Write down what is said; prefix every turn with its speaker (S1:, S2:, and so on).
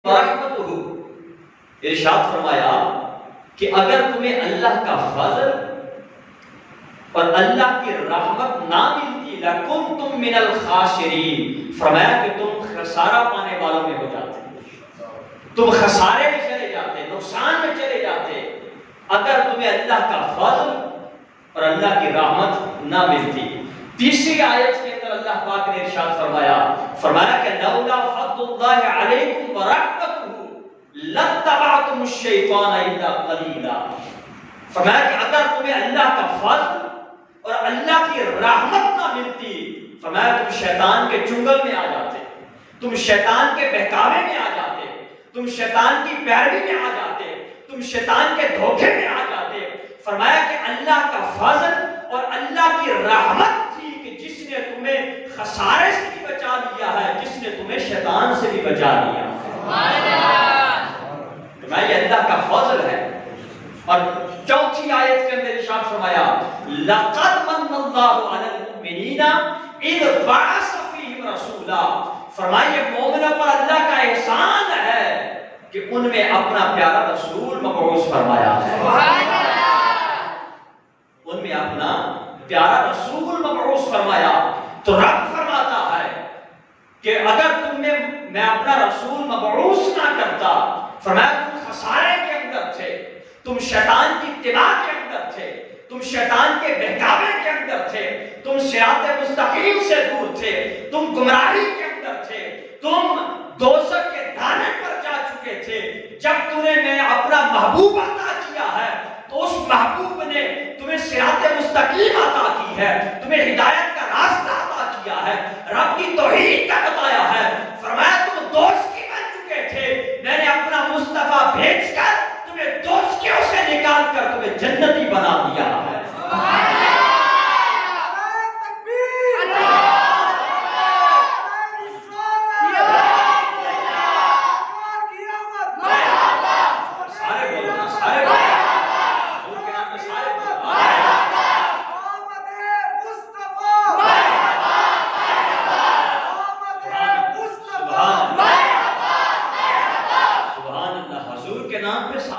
S1: ورحمتہ، ارشاد فرمایا کہ اگر تمہیں اللہ کا فضل اور اللہ کی رحمت نہ ملتی لَكُنْتُم مِّنَ الْخَاسِرِينَ، فرمایا کہ تم خسارہ پانے والوں میں ہو جاتے، تم خسارے میں چلے جاتے، نقصان میں چلے جاتے اگر تمہیں اللہ کا فضل اور اللہ کی رحمت نہ ملتی۔ تیسری آیت کے اندر اللہ پاک نے ارشاد فرمایا کہ لولا فضل اللہ علیکم ورحمتہ لاتبعتم الشیطان الا قلیلا، فرمایا کہ اگر تمہیں اللہ کا فضل اور اللہ کی رحمت نہ ملتی، فرمایا تم شیطان کے چنگل میں آ جاتے، تم شیطان کے بہکاوے میں آ جاتے، تم شیطان کی پیروی میں آ جاتے، تم شیطان کے دھوکے میں آ جاتے۔ فرمایا کہ اللہ کا فضل اور اللہ کی رحمت تھی کہ جس نے تمہیں خسارے سے بھی بچا لیا ہے، جس نے تمہیں شیطان سے بھی بچا لیا ہے۔ یہ اللہ کا فضل ہے۔ اور چوتھی آیت کے اندر ارشاد فرمایا لَقَدْ مَنَّ اللَّهُ عَلَى الْمُؤْمِنِينَ إِذْ بَعَثَ فِيهِمْ رَسُولًا، فرمائیے مومنوں پر اللہ کا احسان ہے کہ ان میں اپنا پیارا رسول مبعوث فرمایا ہے، ان میں اپنا پیارا رسول مبعوث فرمایا۔ تو رب فرماتا ہے کہ اگر تم میں اپنا رسول مبعوث نہ کرتا، فرمایا تم خسارے کے اندر تھے، تم شیطان کی اتباع کے اندر تھے، تم شیطان کے بہکاوے کے اندر تھے، تم صراط مستقیم سے دور تھے، تم گمراہی کے اندر تھے، تم دوزخ کے دانے پر جا چکے تھے۔ جب تمہیں میں اپنا محبوب عطا کیا ہے تو اس محبوب نے تمہیں صراط مستقیم عطا کی ہے، تمہیں ہدایت کا راستہ عطا کیا ہے، رب کی توحید کا بتایا ہے۔ فرمایا تم دوست کی بن چکے تھے، میں نے اپنا مصطفیٰ بھیج کر تمہیں دوستیوں سے نکال کر تمہیں جنتی بنا دیا